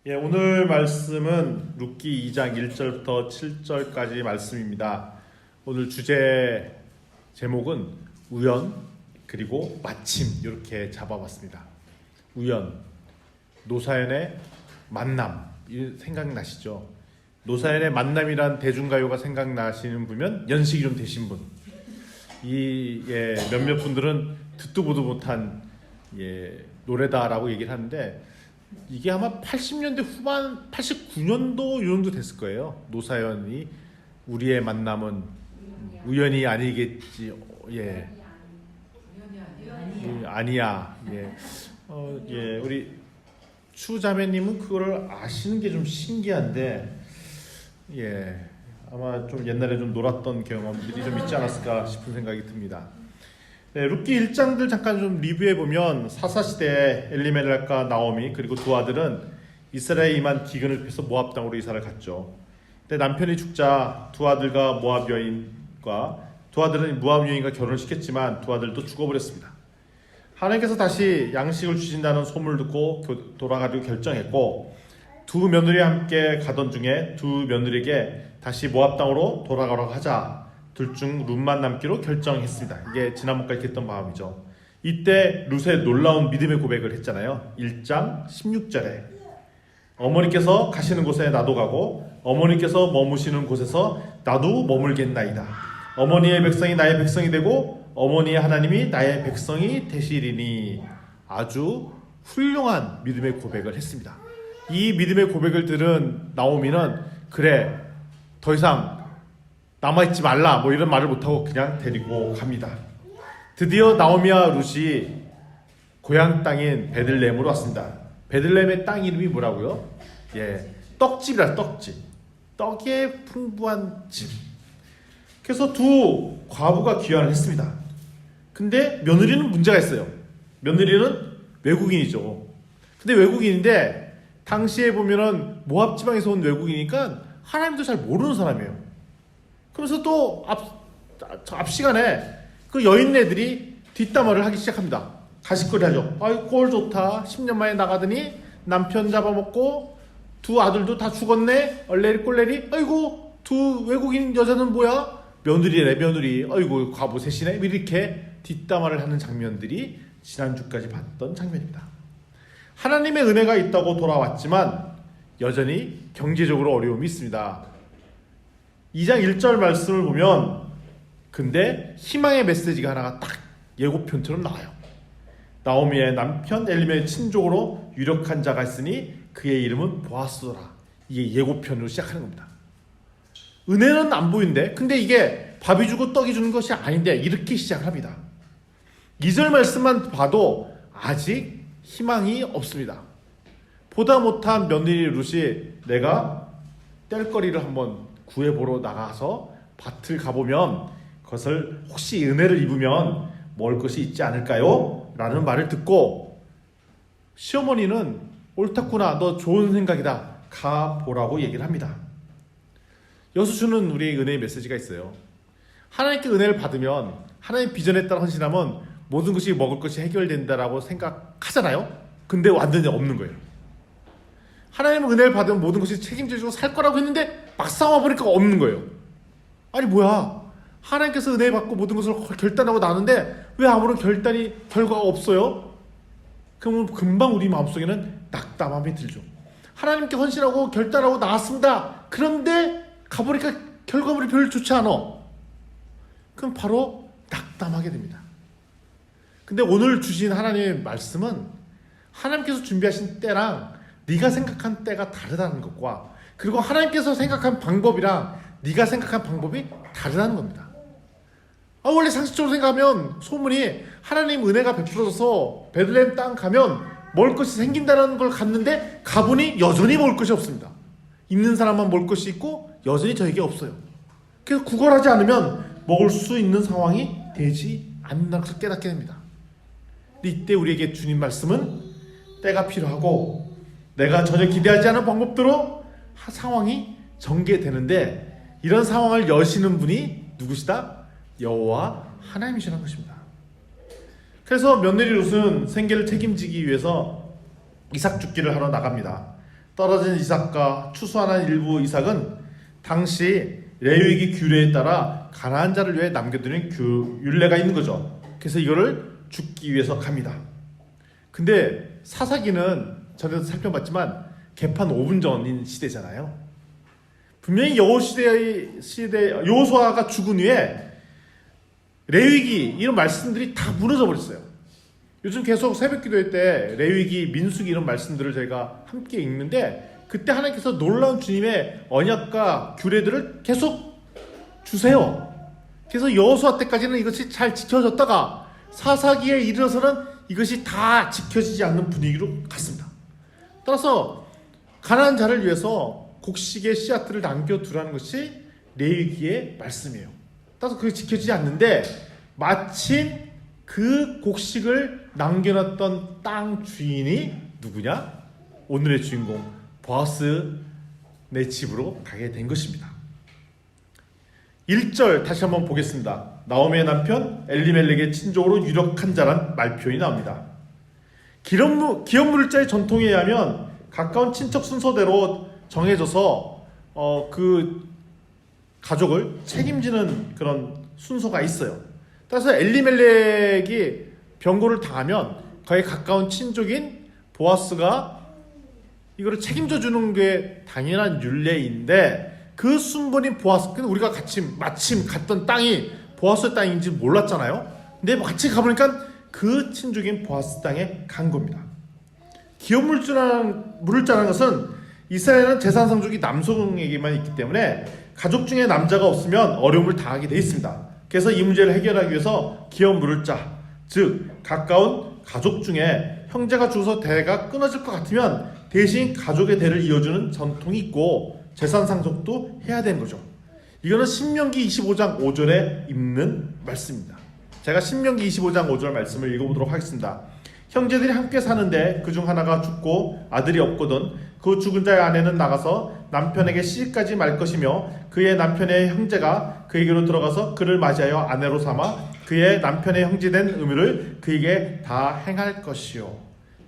오늘 말씀은 룻기 2장 1절부터 7절까지 말씀입니다. 오늘 주제 제목은 우연 그리고 마침 이렇게 잡아봤습니다. 우연, 노사연의 만남 생각나시죠? 노사연의 만남이란 대중가요가 생각나시는 분이면 연식이 좀 되신 분, 몇몇 분들은 듣도 보도 못한 노래다라고 얘기를 하는데 이게 아마 80년대 후반, 89년도 이 정도 됐을 거예요. 노사연이 우리의 만남은 우연이 아니겠지. 아니야. 우리 추자매님은 그거를 아시는 게 좀 신기한데, 아마 좀 옛날에 좀 놀았던 경험들이 좀 있지 않았을까 싶은 생각이 듭니다. 룻기 1장들 잠깐 좀 리뷰해보면 사사시대에 엘리멜렉과 나오미 그리고 두 아들은 이스라엘에 임한 기근을 피해서 모압 땅으로 이사를 갔죠. 근데 남편이 죽자 두 아들과 모압 여인과 두 아들은 모압 여인과 결혼을 시켰지만 두 아들도 죽어버렸습니다. 하나님께서 다시 양식을 주신다는 소문을 듣고 돌아가기로 결정했고 두 며느리와 함께 가던 중에 두 며느리에게 다시 모압 땅으로 돌아가라고 하자 둘 중 룻만 남기로 결정했습니다. 이게 지난번까지 했던 마음이죠. 이때 룻의 놀라운 믿음의 고백을 했잖아요. 1장 16절에 어머니께서 가시는 곳에 나도 가고 어머니께서 머무시는 곳에서 나도 머물겠나이다. 어머니의 백성이 나의 백성이 되고 어머니의 하나님이 나의 백성이 되시리니. 아주 훌륭한 믿음의 고백을 했습니다. 이 믿음의 고백을 들은 나오미는 그래 더 이상 남아있지 말라 이런 말을 못하고 그냥 데리고 갑니다. 드디어 나오미와 룻이 고향 땅인 베들레헴으로 왔습니다. 베들레헴의 땅 이름이 뭐라고요? 떡집이라 떡집. 떡의 풍부한 집. 그래서 두 과부가 귀환을 했습니다. 근데 며느리는 문제가 있어요. 며느리는 외국인이죠. 근데 외국인인데 당시에 보면은 모압 지방에서 온 외국이니까 하나님도 잘 모르는 사람이에요. 그러면서 또 앞 시간에 그 여인네들이 뒷담화를 하기 시작합니다. 가십거리 하죠. 아이 꼴 좋다. 10년 만에 나가더니 남편 잡아먹고 두 아들도 다 죽었네. 얼레리 꼴레리. 아이고 두 외국인 여자는 뭐야? 며느리래 며느리. 아이고 과부 셋이네. 이렇게 뒷담화를 하는 장면들이 지난주까지 봤던 장면입니다. 하나님의 은혜가 있다고 돌아왔지만 여전히 경제적으로 어려움이 있습니다. 2장 1절 말씀을 보면 근데 희망의 메시지가 하나가 딱 예고편처럼 나와요. 나오미의 남편 엘리멜의 친족으로 유력한 자가 있으니 그의 이름은 보아스더라. 이게 예고편으로 시작하는 겁니다. 은혜는 안 보이는데 근데 이게 밥이 주고 떡이 주는 것이 아닌데 이렇게 시작을 합니다. 2절 말씀만 봐도 아직 희망이 없습니다. 보다 못한 며느리 룻이 내가 뗄거리를 한번 구해보러 나가서 밭을 가보면 그것을 혹시 은혜를 입으면 먹을 것이 있지 않을까요? 라는 말을 듣고 시어머니는 옳았구나 너 좋은 생각이다 가보라고 얘기를 합니다. 여기서 주는 우리의 은혜의 메시지가 있어요. 하나님께 은혜를 받으면 하나님 비전에 따라 헌신하면 모든 것이 먹을 것이 해결된다라고 생각하잖아요. 근데 완전히 없는 거예요. 하나님의 은혜를 받으면 모든 것이 책임져주고 살 거라고 했는데 막상 와보니까 없는 거예요. 아니 뭐야, 하나님께서 은혜 받고 모든 것을 결단하고 나는데 왜 아무런 결과가 없어요? 그러면 금방 우리 마음속에는 낙담함이 들죠. 하나님께 헌신하고 결단하고 나왔습니다. 그런데 가보니까 결과물이 별로 좋지 않아. 그럼 바로 낙담하게 됩니다. 근데 오늘 주신 하나님의 말씀은 하나님께서 준비하신 때랑 네가 생각한 때가 다르다는 것과 그리고 하나님께서 생각한 방법이랑 네가 생각한 방법이 다르다는 겁니다. 원래 상식적으로 생각하면 소문이 하나님 은혜가 베풀어져서 베들레헴 땅 가면 먹을 것이 생긴다는 걸 갔는데 가보니 여전히 먹을 것이 없습니다. 있는 사람만 먹을 것이 있고 여전히 저에게 없어요. 그래서 구걸하지 않으면 먹을 수 있는 상황이 되지 않는다는 것을 깨닫게 됩니다. 근데 이때 우리에게 주님 말씀은 때가 필요하고 내가 전혀 기대하지 않은 방법대로 상황이 전개되는데 이런 상황을 여시는 분이 누구시다? 여호와 하나님이시라는 것입니다. 그래서 며느리 룻은 생계를 책임지기 위해서 이삭 죽기를 하러 나갑니다. 떨어진 이삭과 추수하는 일부 이삭은 당시 레위기 규례에 따라 가난한 자를 위해 남겨두는 율례가 있는 거죠. 그래서 이거를 죽기 위해서 갑니다. 근데 사사기는 전에도 살펴봤지만 개판 5분 전인 시대잖아요. 분명히 여호수아가 죽은 후에 레위기 이런 말씀들이 다 무너져 버렸어요. 요즘 계속 새벽기도회 때 레위기, 민수기 이런 말씀들을 저희가 함께 읽는데 그때 하나님께서 놀라운 주님의 언약과 규례들을 계속 주세요. 그래서 여호수아 때까지는 이것이 잘 지켜졌다가 사사기에 이르러서는 이것이 다 지켜지지 않는 분위기로 갔습니다. 따라서 가난한 자를 위해서 곡식의 씨앗들을 남겨두라는 것이 레위기의 말씀이에요. 따라서 그게 지켜지지 않는데 마침 그 곡식을 남겨놨던 땅 주인이 누구냐? 오늘의 주인공 보아스의 집으로 가게 된 것입니다. 1절 다시 한번 보겠습니다. 나오미의 남편 엘리멜렉의 친족으로 유력한 자란 말표현이 나옵니다. 기업물자의 전통에 의하면 가까운 친척 순서대로 정해져서 그 가족을 책임지는 그런 순서가 있어요. 따라서 엘리멜렉이 병고를 당하면 거의 가까운 친족인 보아스가 이거를 책임져 주는 게 당연한 율례인데 그 순번인 보아스, 우리가 마침 갔던 땅이 보아스의 땅인지 몰랐잖아요. 근데 같이 가보니까 그 친족인 보아스 땅에 간 겁니다. 기업물을 자라는 것은 이스라엘은 재산 상속이 남성에게만 있기 때문에 가족 중에 남자가 없으면 어려움을 당하게 되어 있습니다. 그래서 이 문제를 해결하기 위해서 기업물을 자, 즉 가까운 가족 중에 형제가 죽어서 대가 끊어질 것 같으면 대신 가족의 대를 이어주는 전통이 있고 재산 상속도 해야 되는 거죠. 이거는 신명기 25장 5절에 있는 말씀입니다. 제가 신명기 25장 5절 말씀을 읽어보도록 하겠습니다. 형제들이 함께 사는데 그중 하나가 죽고 아들이 없거든 그 죽은 자의 아내는 나가서 남편에게 시집까지 말 것이며 그의 남편의 형제가 그에게로 들어가서 그를 맞이하여 아내로 삼아 그의 남편의 형제된 의무를 그에게 다 행할 것이요.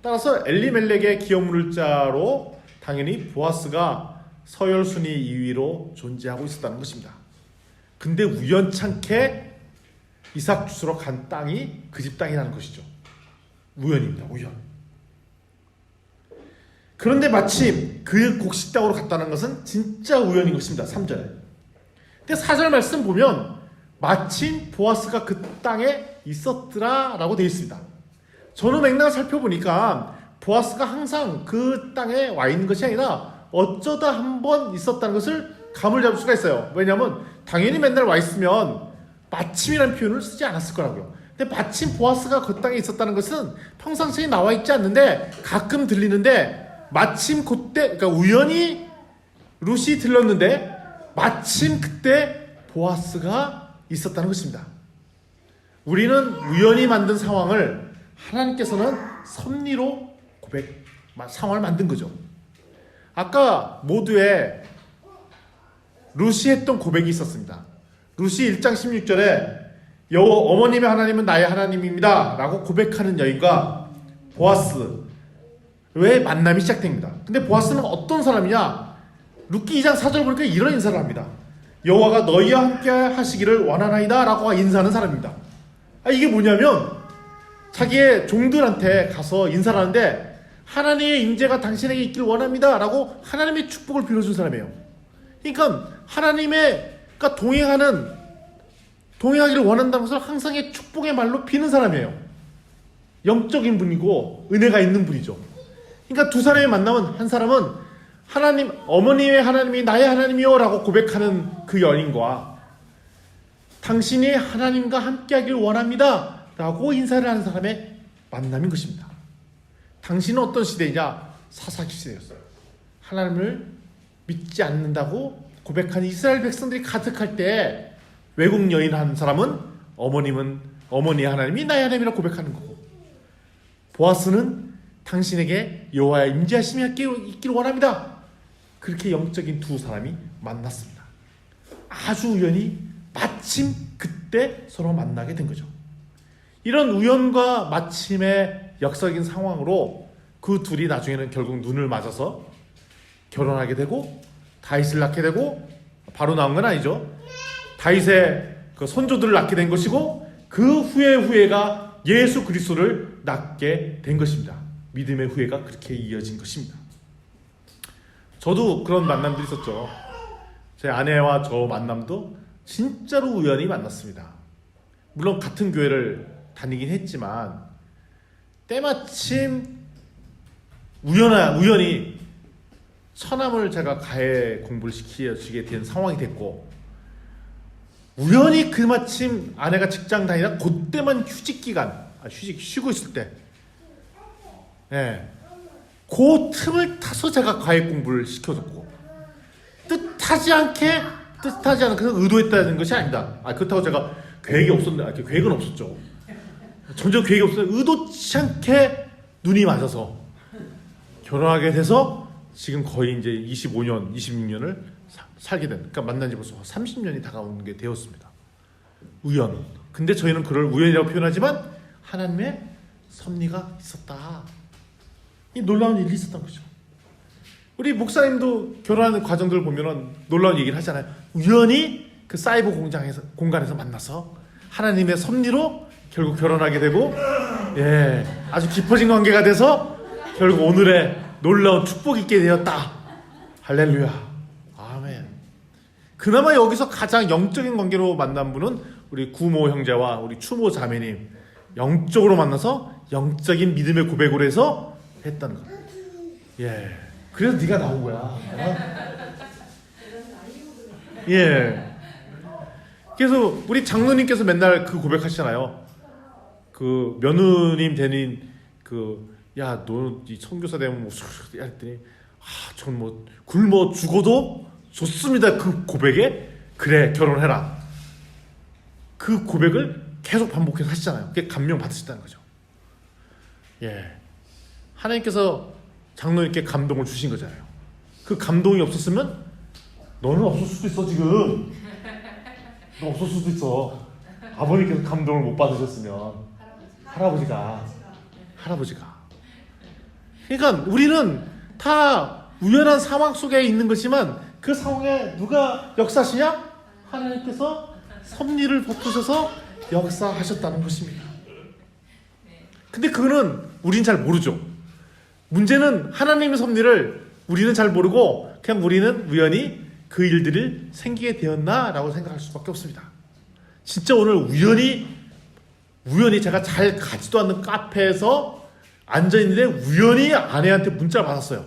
따라서 엘리멜렉의 기업물을 자로 당연히 보아스가 서열 순위 2위로 존재하고 있었다는 것입니다. 근데 우연찮게 이삭 주스로 간 땅이 그 집 땅이라는 것이죠. 우연입니다. 우연. 그런데 마침 그 곡식 땅으로 갔다는 것은 진짜 우연인 것입니다. 3절에. 근데 4절 말씀 보면 마침 보아스가 그 땅에 있었더라 라고 되어 있습니다. 저는 맥락을 살펴보니까 보아스가 항상 그 땅에 와 있는 것이 아니라 어쩌다 한번 있었다는 것을 감을 잡을 수가 있어요. 왜냐하면 당연히 맨날 와 있으면 마침이라는 표현을 쓰지 않았을 거라고요. 근데 마침 보아스가 그 땅에 있었다는 것은 평상시에 나와 있지 않는데 가끔 들리는데 마침 그때, 그러니까 우연히 룻이 들렸는데 마침 그때 보아스가 있었다는 것입니다. 우리는 우연히 만든 상황을 하나님께서는 섭리로 상황을 만든 거죠. 아까 모두에 룻이 했던 고백이 있었습니다. 룻이 1장 16절에 어머님의 하나님은 나의 하나님입니다 라고 고백하는 여인과 보아스의 만남이 시작됩니다. 근데 보아스는 어떤 사람이냐? 룻기 2장 4절 보니까 이런 인사를 합니다. 여호와가 너희와 함께 하시기를 원하나이다 라고 인사하는 사람입니다. 이게 뭐냐면 자기의 종들한테 가서 인사를 하는데 하나님의 임재가 당신에게 있길 원합니다 라고 하나님의 축복을 빌어준 사람이에요. 그러니까 하나님과 동행하기를 원한다는 것을 항상의 축복의 말로 비는 사람이에요. 영적인 분이고 은혜가 있는 분이죠. 그러니까 두 사람의 만남은 한 사람은 하나님, 어머니의 하나님이 나의 하나님이요 라고 고백하는 그 여인과 당신이 하나님과 함께하길 원합니다 라고 인사를 하는 사람의 만남인 것입니다. 당신은 어떤 시대이냐? 사사기 시대였어요. 하나님을 믿지 않는다고 고백하는 이스라엘 백성들이 가득할 때 외국 여인 한 사람은 어머니의 하나님이 나의 하나님이라고 고백하는 거고, 보아스는 당신에게 여호와의 임재하심이 있기를 원합니다. 그렇게 영적인 두 사람이 만났습니다. 아주 우연히 마침 그때 서로 만나게 된 거죠. 이런 우연과 마침의 역사적인 상황으로 그 둘이 나중에는 결국 눈을 맞아서 결혼하게 되고 다윗을 낳게 되고, 바로 나온 건 아니죠. 다윗의 그 손조들을 낳게 된 것이고, 그 후예가 예수 그리스도를 낳게 된 것입니다. 믿음의 후예가 그렇게 이어진 것입니다. 저도 그런 만남들이 있었죠. 제 아내와 저 만남도 진짜로 우연히 만났습니다. 물론 같은 교회를 다니긴 했지만 때마침 우연히 처남을 제가 가해 공부를 시키게 된 상황이 됐고, 우연히 그마침 아내가 직장 다니다 그때만 쉬고 있을 때, 그 틈을 타서 제가 과외 공부를 시켜줬고, 뜻하지 않은, 그래서 의도했다는 것이 아닙니다. 그렇다고 제가 계획은 없었죠. 전혀 계획이 없었는데 의도치 않게 눈이 맞아서 결혼하게 돼서 지금 거의 이제 25년, 26년을 살게 된, 그러니까 만난 지 벌써 30년이 다가오는 게 되었습니다. 우연. 근데 저희는 그걸 우연이라고 표현하지만 하나님의 섭리가 있었다. 이 놀라운 일이 있었던 거죠. 우리 목사님도 결혼하는 과정들을 보면은 놀라운 얘기를 하잖아요. 우연히 그 사이버 공간에서 만나서 하나님의 섭리로 결국 결혼하게 되고, 아주 깊어진 관계가 돼서 결국 오늘의 놀라운 축복이 있게 되었다. 할렐루야. 아멘. 그나마 여기서 가장 영적인 관계로 만난 분은 우리 구모 형제와 우리 추모 자매님, 영적으로 만나서 영적인 믿음의 고백으로 해서 했던 거. 그래서 네가 나온 거야. 그래서 우리 장로님께서 맨날 그 고백하시잖아요. 그 며느님 되는 야, 너 이 선교사 되면 뭐 했더니, 전 뭐 굶어 죽어도 좋습니다. 그 고백에 그래 결혼해라. 그 고백을 계속 반복해서 하시잖아요. 그게 감명 받으셨다는 거죠. 하나님께서 장로님께 감동을 주신 거잖아요. 그 감동이 없었으면 너는 없을 수도 있어. 지금 너 없을 수도 있어. 아버님께서 감동을 못 받으셨으면 할아버지가. 그러니까 우리는 다 우연한 상황 속에 있는 것이지만 그 상황에 누가 역사하시냐? 하나님께서 섭리를 베푸셔서 역사하셨다는 것입니다. 근데 그거는 우리는 잘 모르죠. 문제는 하나님의 섭리를 우리는 잘 모르고 그냥 우리는 우연히 그 일들이 생기게 되었나라고 생각할 수밖에 없습니다. 진짜 오늘 우연히 제가 잘 가지도 않는 카페에서 앉아있는데 우연히 아내한테 문자를 받았어요.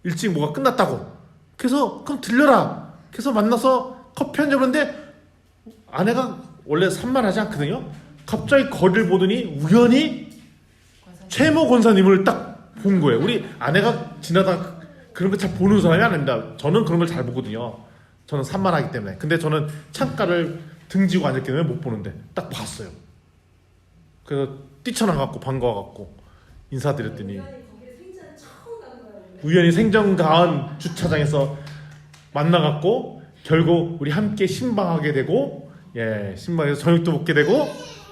일찍 뭐가 끝났다고. 그래서 그럼 들려라. 그래서 만나서 커피 한잔 하는데 아내가 원래 산만하지 않거든요. 갑자기 거리를 보더니 우연히 최모 권사님을 딱 본 거예요. 우리 아내가 지나다 그런 거 잘 보는 사람이 아닙니다. 저는 그런 걸 잘 보거든요. 저는 산만하기 때문에. 근데 저는 창가를 등지고 앉았기 때문에 못 보는데 딱 봤어요. 그래서 뛰쳐나갔고 반가워갖고 인사드렸더니 우연히 생전 가은 주차장에서 만나갖고 결국 우리 함께 신방하게 되고, 신방에서 저녁도 먹게 되고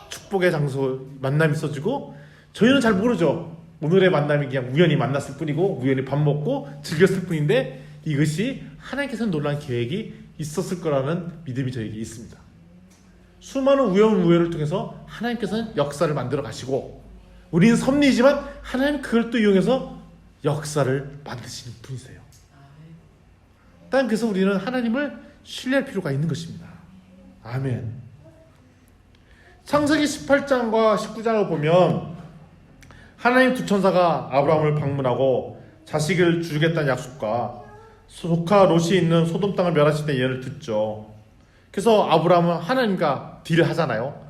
축복의 장소 만남이 있어지고, 저희는 잘 모르죠. 오늘의 만남이 그냥 우연히 만났을 뿐이고 우연히 밥 먹고 즐겼을 뿐인데 이것이 하나님께서는 놀라운 계획이 있었을 거라는 믿음이 저에게 있습니다. 수많은 우연을 통해서 하나님께서는 역사를 만들어 가시고, 우리는 섭리지만 하나님 그걸 또 이용해서 역사를 만드시는 분이세요. 단 그래서 우리는 하나님을 신뢰할 필요가 있는 것입니다. 아멘. 창세기 18장과 19장을 보면 하나님 두 천사가 아브라함을 방문하고 자식을 주겠다는 약속과 조카 롯이 있는 소돔 땅을 멸하실 때 예언을 듣죠. 그래서 아브라함은 하나님과 딜을 하잖아요.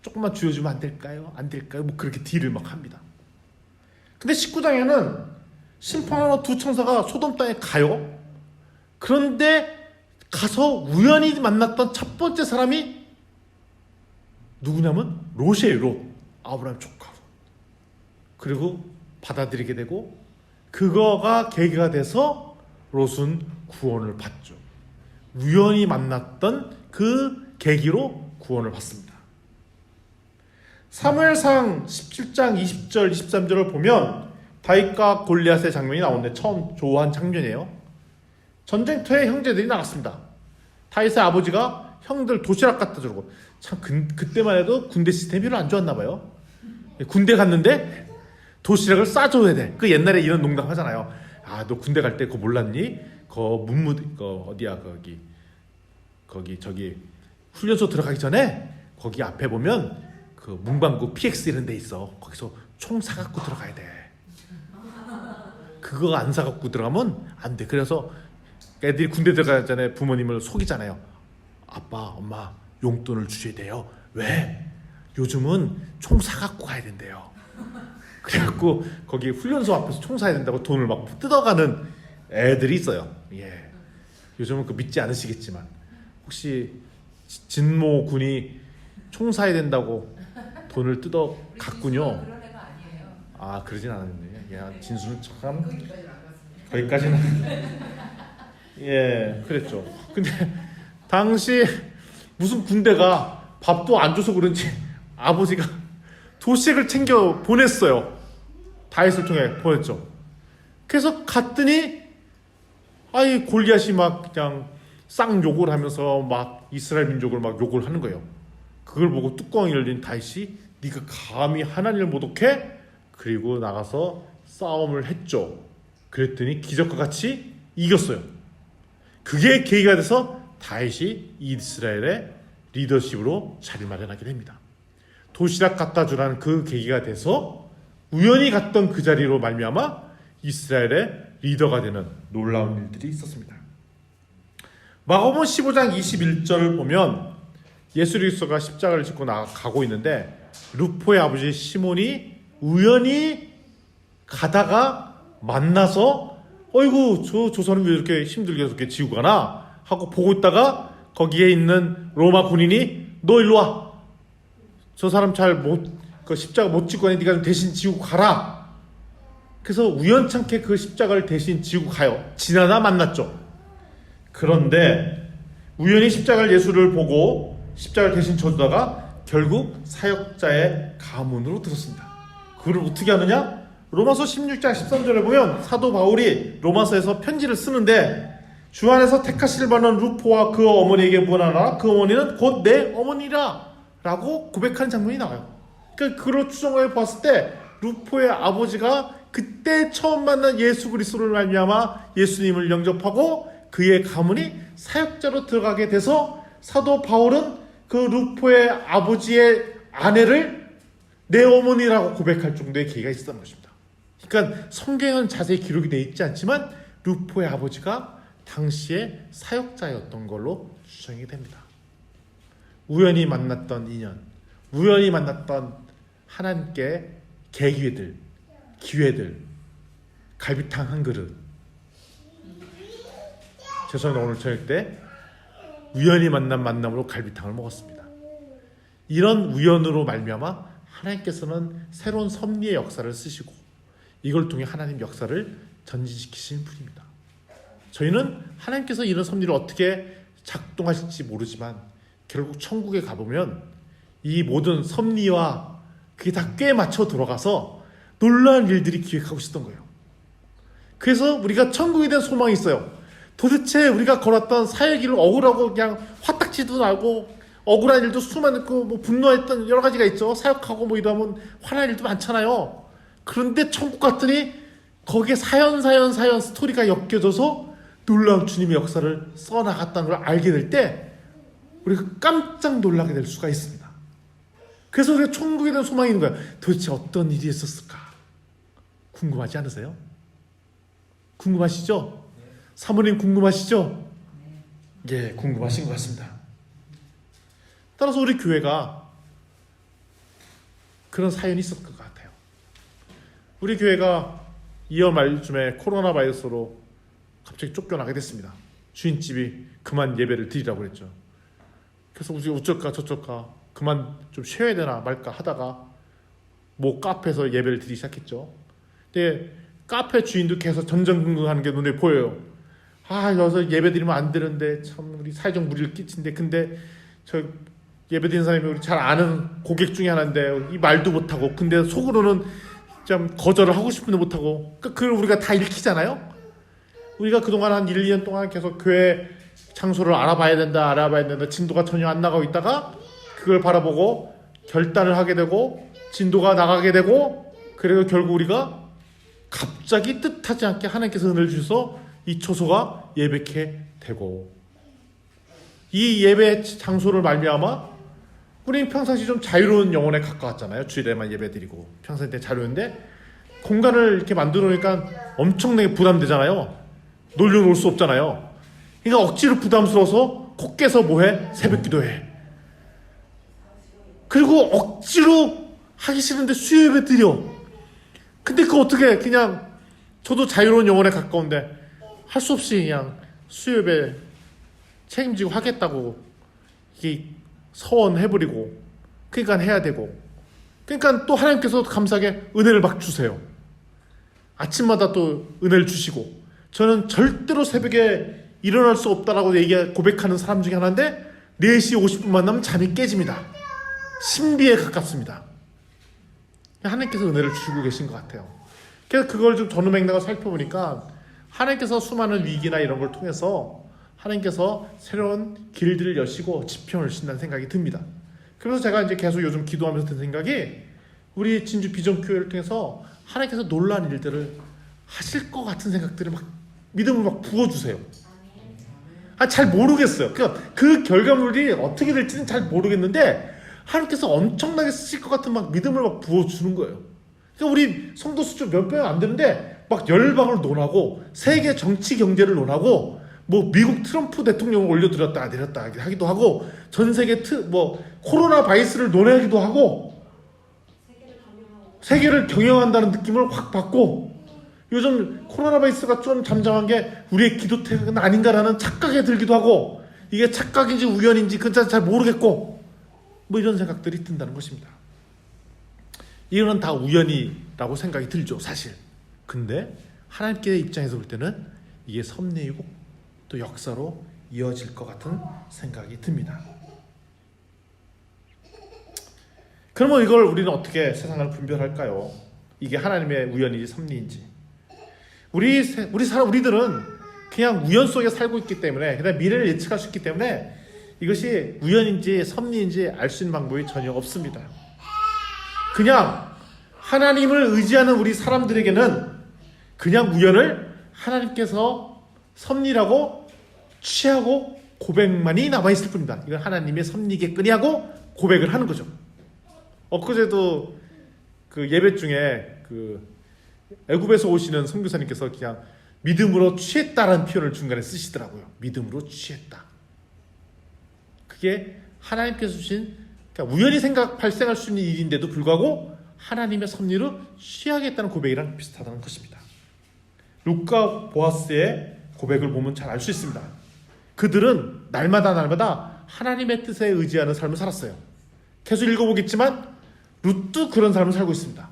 조금만 주어주면 안 될까요? 안 될까요? 뭐 그렇게 딜을 막 합니다. 근데 19장에는 심판하러 두 천사가 소돔 땅에 가요. 그런데 가서 우연히 만났던 첫 번째 사람이 누구냐면 롯이에요. 롯. 아브라함 조카. 그리고 받아들이게 되고 그거가 계기가 돼서 롯은 구원을 받죠. 우연히 만났던 그 계기로 구원을 받습니다. 사무엘상 17장 20절 23절을 보면 다윗과 골리앗의 장면이 나오는데 처음 좋아한 장면이에요. 전쟁터에 형제들이 나갔습니다. 다윗의 아버지가 형들 도시락 갖다 주고, 참 그때만 해도 군대 시스템이 별로 안 좋았나 봐요. 군대 갔는데 도시락을 싸줘야 돼. 그 옛날에 이런 농담 하잖아요. 아, 너 군대 갈 때 그거 몰랐니? 어디야, 거기 저기 훈련소 들어가기 전에 거기 앞에 보면 그 문방구 PX 이런 데 있어. 거기서 총 사갖고 들어가야 돼. 그거 안 사갖고 들어가면 안 돼. 그래서 애들이 군대 들어가기 전에 부모님을 속이잖아요. 아빠, 엄마 용돈을 주셔야 돼요. 왜? 요즘은 총 사갖고 가야 된대요. 그래갖고 거기 훈련소 앞에서 총 사야 된다고 돈을 막 뜯어가는 애들이 있어요. 예. 요즘은 그 믿지 않으시겠지만 혹시 진모 군이 총 사야 된다고 돈을 뜯어 갔군요. 그런 애가 아니에요. 아, 그러진 않았는데. 야, 진수는 참 거기까지는 예, 그랬죠. 근데 당시 무슨 군대가 밥도 안 줘서 그런지 아버지가 도시락을 챙겨 보냈어요. 다윗을 통해 보냈죠. 그래서 갔더니 아이 골리앗이 막 그냥 쌍욕을 하면서 막 이스라엘 민족을 막 욕을 하는 거예요. 그걸 보고 뚜껑이 열린 다윗이 네가 감히 하나님을 모독해? 그리고 나가서 싸움을 했죠. 그랬더니 기적과 같이 이겼어요. 그게 계기가 돼서 다윗이 이스라엘의 리더십으로 자리 마련하게 됩니다. 도시락 갖다 주라는 그 계기가 돼서 우연히 갔던 그 자리로 말미암아 이스라엘의 리더가 되는 놀라운 일들이 있었습니다. 마가복음 15장 21절을 보면 예수 그리스도가 십자가를 짚고 나가고 있는데 루포의 아버지 시몬이 우연히 가다가 만나서 어이구 저 사람이 왜 이렇게 힘들게 이렇게 지고 가나 하고 보고 있다가 거기에 있는 로마 군인이 너 일로 와. 저 사람 그 십자가 못 지고 가니 네가 좀 대신 지고 가라. 그래서 우연찮게 그 십자가를 대신 지고 가요. 지나다 만났죠. 그런데 우연히 십자가를 예수를 보고 십자가를 대신 져주다가 결국 사역자의 가문으로 들었습니다. 그걸 어떻게 하느냐? 로마서 16장 13절에 보면 사도 바울이 로마서에서 편지를 쓰는데 주 안에서 택하시를 받는 루포와 그 어머니에게 문하나 그 어머니는 곧 내 어머니라 라고 고백하는 장면이 나와요. 그러니까 그걸 추정해 봤을 때 루포의 아버지가 그때 처음 만난 예수 그리스도를 말미암아 예수님을 영접하고 그의 가문이 사역자로 들어가게 돼서 사도 바울은 그 루포의 아버지의 아내를 내 어머니라고 고백할 정도의 계기가 있었던 것입니다. 그러니까 성경은 자세히 기록이 되어 있지 않지만 루포의 아버지가 당시에 사역자였던 걸로 추정이 됩니다. 우연히 만났던 인연, 우연히 만났던 하나님께 계기들, 기회들, 갈비탕 한 그릇. 죄송합니다. 오늘 저녁 때 우연히 만난 만남으로 갈비탕을 먹었습니다. 이런 우연으로 말미암아 하나님께서는 새로운 섭리의 역사를 쓰시고 이걸 통해 하나님 역사를 전진시키신 분입니다. 저희는 하나님께서 이런 섭리를 어떻게 작동하실지 모르지만 결국 천국에 가보면 이 모든 섭리와 그게 다 꽤 맞춰 들어가서 놀라운 일들이 기획하고 있었던 거예요. 그래서 우리가 천국에 대한 소망이 있어요. 도대체 우리가 걸었던 사역의 길을 억울하고 그냥 화딱지도 나고 억울한 일도 수많고 뭐 분노했던 여러 가지가 있죠. 사역하고 뭐 이러면 화날 일도 많잖아요. 그런데 천국 갔더니 거기에 사연 스토리가 엮여져서 놀라운 주님의 역사를 써나갔다는 걸 알게 될 때 우리가 깜짝 놀라게 될 수가 있습니다. 그래서 우리가 천국에 대한 소망이 있는 거예요. 도대체 어떤 일이 있었을까? 궁금하지 않으세요? 궁금하시죠? 사모님 궁금하시죠? 예, 궁금하신 것 같습니다. 따라서 우리 교회가 그런 사연이 있었을 것 같아요. 우리 교회가 2월 말쯤에 코로나 바이러스로 갑자기 쫓겨나게 됐습니다. 주인집이 그만 예배를 드리라고 그랬죠. 그래서 우리가 어쩔까 저쩔까 그만 좀 쉬어야 되나 말까 하다가 뭐 카페에서 예배를 드리기 시작했죠. 근데 카페 주인도 계속 전전긍긍하는 게 눈에 보여요. 아, 여기서 예배 드리면 안 되는데 참 우리 사회적 무리를 끼친데 근데 저 예배 드리는 사람이 우리 잘 아는 고객 중에 하나인데 이 말도 못하고 근데 속으로는 좀 거절을 하고 싶은데 못하고, 그걸 우리가 다 읽히잖아요. 우리가 그동안 한 1, 2년 동안 계속 교회 장소를 알아봐야 된다 진도가 전혀 안 나가고 있다가 그걸 바라보고 결단을 하게 되고 진도가 나가게 되고, 그리고 결국 우리가 갑자기 뜻하지 않게 하나님께서 은혜를 주셔서 이 초소가 예배케 되고, 이 예배 장소를 말미암아 우리는 평상시 좀 자유로운 영혼에 가까웠잖아요. 주일에만 예배드리고 평소에 때 자유인데 공간을 이렇게 만들어 놓으니까 엄청나게 부담되잖아요. 놀려놓을 수 없잖아요. 그러니까 억지로 부담스러워서 코 깨서 뭐해? 새벽 기도해. 그리고 억지로 하기 싫은데 수요예배 드려. 근데 그거 어떻게, 그냥 저도 자유로운 영혼에 가까운데 할 수 없이 그냥 수요예배 책임지고 하겠다고 이게 서원해버리고, 그러니까 해야 되고, 그러니까 또 하나님께서 감사하게 은혜를 막 주세요. 아침마다 또 은혜를 주시고. 저는 절대로 새벽에 일어날 수 없다라고 고백하는 사람 중에 하나인데 4시 50분만 나면 잠이 깨집니다. 신비에 가깝습니다. 하나님께서 은혜를 주시고 계신 것 같아요. 그래서 그걸 좀 전후맥락을 살펴보니까 하나님께서 수많은 위기나 이런 걸 통해서 하나님께서 새로운 길들을 여시고 지평을 주신다는 생각이 듭니다. 그래서 제가 이제 계속 요즘 기도하면서 든 생각이, 우리 진주 비전교회를 통해서 하나님께서 놀라운 일들을 하실 것 같은 생각들을 막 믿음을 막 부어주세요. 잘 모르겠어요. 그 결과물이 어떻게 될지는 잘 모르겠는데 하나님께서 엄청나게 쓰실 것 같은 막 믿음을 막 부어주는 거예요. 그러니까 우리 성도 수 몇 명 안 되는데 막 열방을 논하고 세계 정치 경제를 논하고, 뭐 미국 트럼프 대통령을 올려드렸다 내렸다 하기도 하고, 전 세계 코로나 바이러스를 논하기도 하고, 세계를 경영한다는 느낌을 확 받고, 요즘 코로나 바이러스가 좀 잠잠한 게 우리의 기도태는 아닌가라는 착각에 들기도 하고, 이게 착각인지 우연인지 그건 잘 모르겠고, 뭐 이런 생각들이 든다는 것입니다. 이거는 다 우연이라고 생각이 들죠, 사실. 근데 하나님께 입장에서 볼 때는 이게 섭리이고 또 역사로 이어질 것 같은 생각이 듭니다. 그러면 이걸 우리는 어떻게 세상을 분별할까요? 이게 하나님의 우연인지 섭리인지. 우리들은 그냥 우연 속에 살고 있기 때문에, 그다음에 미래를 예측할 수 있기 때문에 이것이 우연인지 섭리인지 알 수 있는 방법이 전혀 없습니다. 그냥 하나님을 의지하는 우리 사람들에게는 그냥 우연을 하나님께서 섭리라고 취하고 고백만이 남아있을 뿐입니다. 이건 하나님의 섭리에 끄니하고 고백을 하는 거죠. 엊그제도 그 예배 중에 애굽에서 오시는 선교사님께서 그냥 믿음으로 취했다라는 표현을 중간에 쓰시더라고요. 믿음으로 취했다. 그게 하나님께서 주신, 그러니까 우연히 발생할 수 있는 일인데도 불구하고 하나님의 섭리로 취하겠다는 고백이랑 비슷하다는 것입니다. 룻과 보아스의 고백을 보면 잘 알 수 있습니다. 그들은 날마다 하나님의 뜻에 의지하는 삶을 살았어요. 계속 읽어보겠지만 룻도 그런 삶을 살고 있습니다.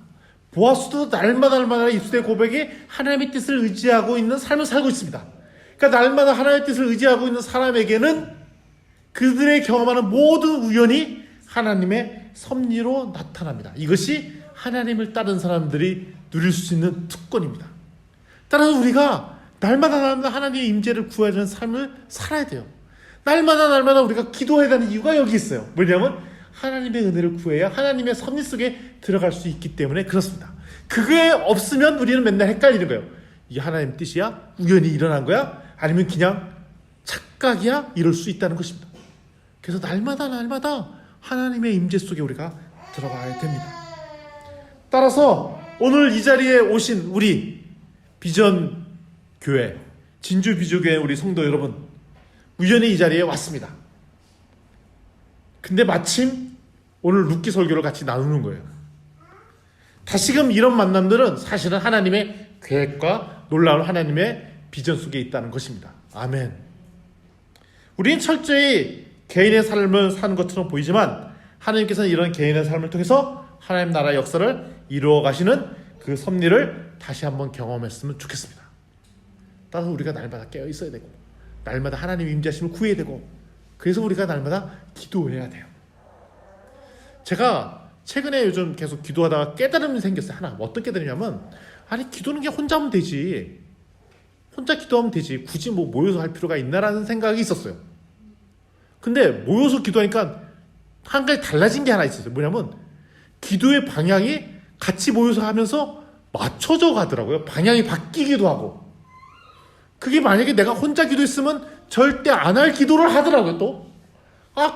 보아스도 날마다 입술의 고백이 하나님의 뜻을 의지하고 있는 삶을 살고 있습니다. 그러니까 날마다 하나님의 뜻을 의지하고 있는 사람에게는 그들의 경험하는 모든 우연이 하나님의 섭리로 나타납니다. 이것이 하나님을 따른 사람들이 누릴 수 있는 특권입니다. 따라서 우리가 날마다 하나님의 임재를 구해야 하는 삶을 살아야 돼요. 날마다 우리가 기도해야 하는 이유가 여기 있어요. 뭐냐면 하나님의 은혜를 구해야 하나님의 섭리 속에 들어갈 수 있기 때문에 그렇습니다. 그게 없으면 우리는 맨날 헷갈리는 거예요. 이게 하나님 뜻이야? 우연히 일어난 거야? 아니면 그냥 착각이야? 이럴 수 있다는 것입니다. 그래서 날마다 하나님의 임재 속에 우리가 들어가야 됩니다. 따라서 오늘 이 자리에 오신 우리 비전 교회, 진주 비전교회 우리 성도 여러분, 우연히 이 자리에 왔습니다. 근데 마침 오늘 룻기 설교를 같이 나누는 거예요. 다시금 이런 만남들은 사실은 하나님의 계획과 놀라운 하나님의 비전 속에 있다는 것입니다. 아멘. 우리는 철저히 개인의 삶을 사는 것처럼 보이지만 하나님께서는 이런 개인의 삶을 통해서 하나님 나라의 역사를 이루어 가시는 그 섭리를 다시 한번 경험했으면 좋겠습니다. 따라서 우리가 날마다 깨어 있어야 되고, 날마다 하나님의 임재하심을 구해야 되고, 그래서 우리가 날마다 기도해야 돼요. 제가 최근에 요즘 계속 기도하다가 깨달음이 생겼어요. 하나. 어떤 깨달음이냐면, 아니 기도는 그냥 혼자 하면 되지. 혼자 기도하면 되지. 굳이 뭐 모여서 할 필요가 있나라는 생각이 있었어요. 근데 모여서 기도하니까 한 가지 달라진 게 하나 있었어요. 뭐냐면 기도의 방향이 같이 모여서 하면서 맞춰져 가더라고요. 방향이 바뀌기도 하고. 그게 만약에 내가 혼자 기도했으면 절대 안 할 기도를 하더라고요, 또.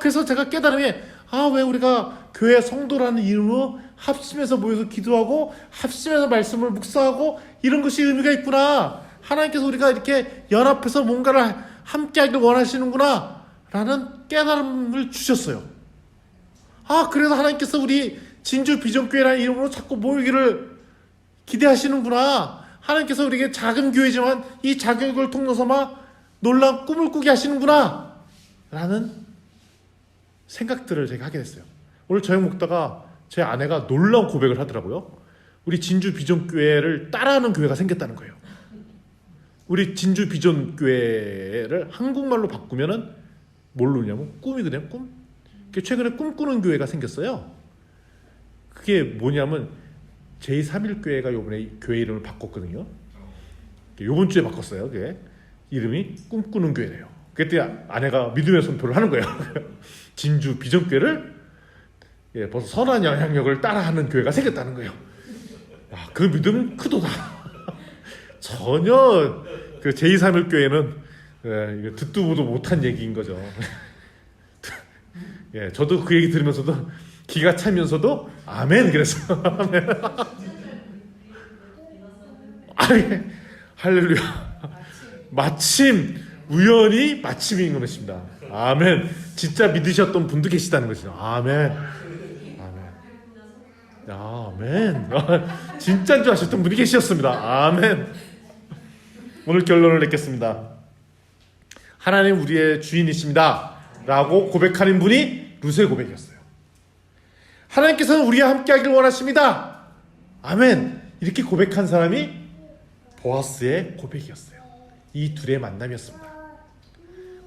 그래서 제가 깨달음이, 왜 우리가 교회 성도라는 이름으로 합심해서 모여서 기도하고, 합심해서 말씀을 묵상하고, 이런 것이 의미가 있구나. 하나님께서 우리가 이렇게 연합해서 뭔가를 함께 하기를 원하시는구나. 라는 깨달음을 주셨어요. 그래서 하나님께서 우리 진주 비전교회라는 이름으로 자꾸 모이기를 기대하시는구나. 하나님께서 우리에게 작은 교회지만 이 작은 걸 통해서 막 놀라운 꿈을 꾸게 하시는구나 라는 생각들을 제가 하게 됐어요. 오늘 저녁 먹다가 제 아내가 놀라운 고백을 하더라고요. 우리 진주 비전교회를 따라하는 교회가 생겼다는 거예요. 우리 진주 비전교회를 한국말로 바꾸면은 뭘로 냐면 꿈이거든요. 꿈. 최근에 꿈꾸는 교회가 생겼어요. 그게 뭐냐면 제3일교회가 요번에 교회 이름을 바꿨거든요. 요번 주에 바꿨어요. 그게 이름이 꿈꾸는 교회래요. 그때 아내가 믿음의 선포를 하는 거예요. 진주 비전교회를 벌써 선한 영향력을 따라하는 교회가 생겼다는 거예요. 그 믿음은 크도다. 전혀 그 제231교회는 듣도 보도 못한 얘기인 거죠. 저도 그 얘기 들으면서도 기가 차면서도 아멘 그랬어. 아멘. 할렐루야. 마침 우연히 마침인 것입니다. 아멘. 진짜 믿으셨던 분도 계시다는 것이죠. 아멘. 아멘. 진짜인 줄 아셨던 분이 계셨습니다. 아멘. 오늘 결론을 맺겠습니다. 하나님 우리의 주인이십니다 라고 고백하는 분이 룻의 고백이었어요. 하나님께서는 우리와 함께 하기를 원하십니다. 아멘. 이렇게 고백한 사람이 보아스의 고백이었어요. 이 둘의 만남이었습니다.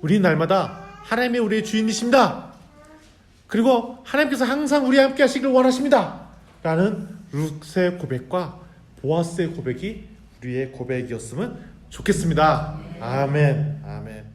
우리는 날마다 하나님의 우리의 주인이십니다. 그리고 하나님께서 항상 우리와 함께 하시기를 원하십니다 라는 룻의 고백과 보아스의 고백이 우리의 고백이었으면 좋겠습니다. 아멘. 아멘.